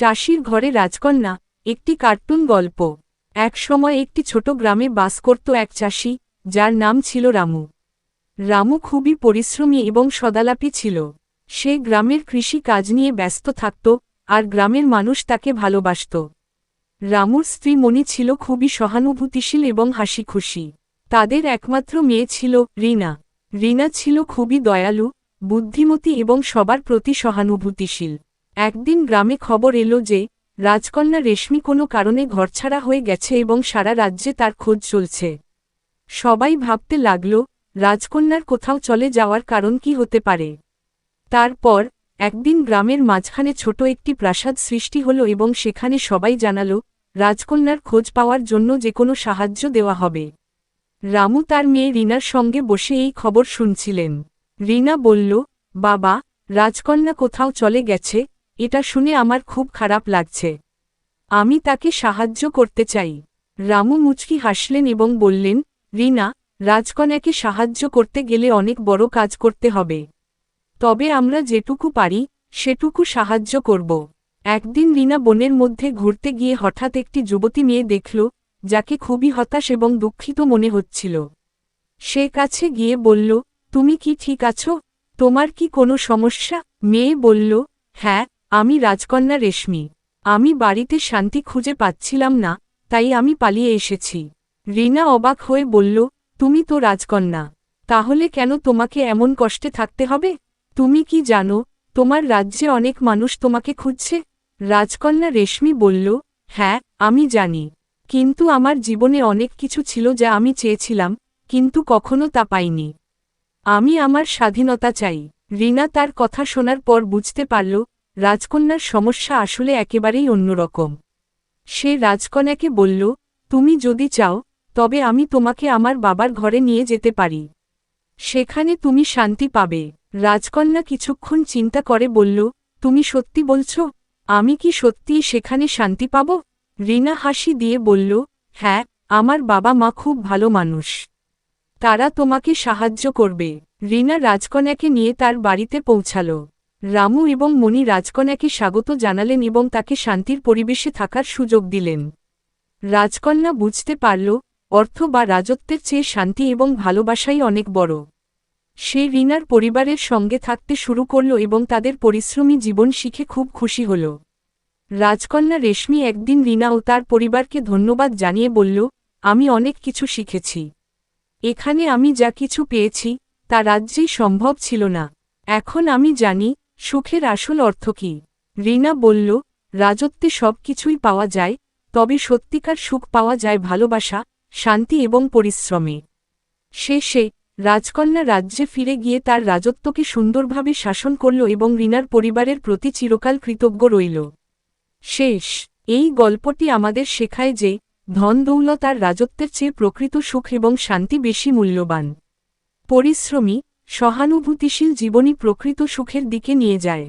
চাষির ঘরে রাজকন্যা, একটি কার্টুন গল্প। এক সময় একটি ছোট গ্রামে বাস করত এক চাষি, যার নাম ছিল রামু। রামু খুবই পরিশ্রমী এবং সদালাপী ছিল। সে গ্রামের কৃষি কাজ নিয়ে ব্যস্ত থাকত, আর গ্রামের মানুষ তাকে ভালোবাসত। রামুর স্ত্রী মণি ছিল খুবই সহানুভূতিশীল এবং হাসিখুশি। তাদের একমাত্র মেয়ে ছিল রিনা। রিনা ছিল খুবই দয়ালু, বুদ্ধিমতী এবং সবার প্রতি সহানুভূতিশীল। একদিন গ্রামে খবর এলো যে রাজকন্যা রেশমি কোনো কারণে ঘরছাড়া হয়ে গেছে এবং সারা রাজ্যে তার খোঁজ চলছে। সবাই ভাবতে লাগল, রাজকন্যার কোথাও চলে যাওয়ার কারণ কি হতে পারে। তারপর একদিন গ্রামের মাঝখানে ছোট একটি প্রাসাদ সৃষ্টি হলো এবং সেখানে সবাই জানালো, রাজকন্যার খোঁজ পাওয়ার জন্য যে কোনো সাহায্য দেওয়া হবে। রামু তার মেয়ে রিনার সঙ্গে বসে এই খবর শুনছিলেন। রিনা বলল, বাবা, রাজকন্যা কোথাও চলে গেছে, এটা শুনে আমার খুব খারাপ লাগছে। আমি তাকে সাহায্য করতে চাই। রামু মুচকি হাসলেন এবং বললেন, রিনা, রাজকন্যাকে সাহায্য করতে গেলে অনেক বড় কাজ করতে হবে। তবে আমরা যেটুকু পারি সেটুকু সাহায্য করব। একদিন রিনা বনের মধ্যে ঘুরতে গিয়ে হঠাৎ একটি যুবতী মেয়ে দেখল, যাকে খুবই হতাশ এবং দুঃখিত মনে হচ্ছিল। সে কাছে গিয়ে বলল, তুমি কি ঠিক আছো? তোমার কি কোনো সমস্যা? মেয়ে বলল, হ্যাঁ, আমি রাজকন্যা রেশমি। আমি বাড়িতে শান্তি খুঁজে পাচ্ছিলাম না, তাই আমি পালিয়ে এসেছি। রিনা অবাক হয়ে বলল, তুমি তো রাজকন্যা, তাহলে কেন তোমাকে এমন কষ্টে থাকতে হবে? তুমি কি জানো, তোমার রাজ্যে অনেক মানুষ তোমাকে খুঁজছে? রাজকন্যা রেশমি বলল, হ্যাঁ, আমি জানি। কিন্তু আমার জীবনে অনেক কিছু ছিল যা আমি চেয়েছিলাম, কিন্তু কখনো তা পাইনি। আমি আমার স্বাধীনতা চাই। রিনা তার কথা শোনার পর বুঝতে পারল, রাজকন্যার সমস্যা আসলে একেবারেই অন্যরকম। সে রাজকন্যাকে বলল, তুমি যদি চাও, তবে আমি তোমাকে আমার বাবার ঘরে নিয়ে যেতে পারি। সেখানে তুমি শান্তি পাবে। রাজকন্যা কিছুক্ষণ চিন্তা করে বলল, তুমি সত্যি বলছ? আমি কি সত্যিই সেখানে শান্তি পাব? রিনা হাসি দিয়ে বলল, হ্যাঁ, আমার বাবা মা খুব ভালো মানুষ। তারা তোমাকে সাহায্য করবে। রিনা রাজকন্যাকে নিয়ে তার বাড়িতে পৌঁছাল। রামু এবং মণি রাজকন্যাকে স্বাগত জানালেন এবং তাকে শান্তির পরিবেশে থাকার সুযোগ দিলেন। রাজকন্যা বুঝতে পারল, অর্থ বা রাজত্বের চেয়ে শান্তি এবং ভালোবাসাই অনেক বড়। সে রিনার পরিবারের সঙ্গে থাকতে শুরু করল এবং তাদের পরিশ্রমী জীবন শিখে খুব খুশি হল। রাজকন্যা রেশমি একদিন রিনা ও তার পরিবারকে ধন্যবাদ জানিয়ে বলল, আমি অনেক কিছু শিখেছি। এখানে আমি যা কিছু পেয়েছি, তা রাজ্যেই সম্ভব ছিল না। এখন আমি জানি, সুখের আসল অর্থ কী। রিনা বলল, রাজত্বে সব কিছুই পাওয়া যায়, তবে সত্যিকার সুখ পাওয়া যায় ভালোবাসা, শান্তি এবং পরিশ্রমে। শেষে রাজকন্যা রাজ্যে ফিরে গিয়ে তার রাজত্বকে সুন্দরভাবে শাসন করল এবং রিনার পরিবারের প্রতি চিরকাল কৃতজ্ঞ রইল। শেষ। এই গল্পটি আমাদের শেখায় যে ধন দৌলত আর রাজত্বের চেয়ে প্রকৃত সুখ এবং শান্তি বেশি মূল্যবান। পরিশ্রমী, সহানুভূতিশীল জীবনই প্রকৃত সুখের দিকে নিয়ে যায়।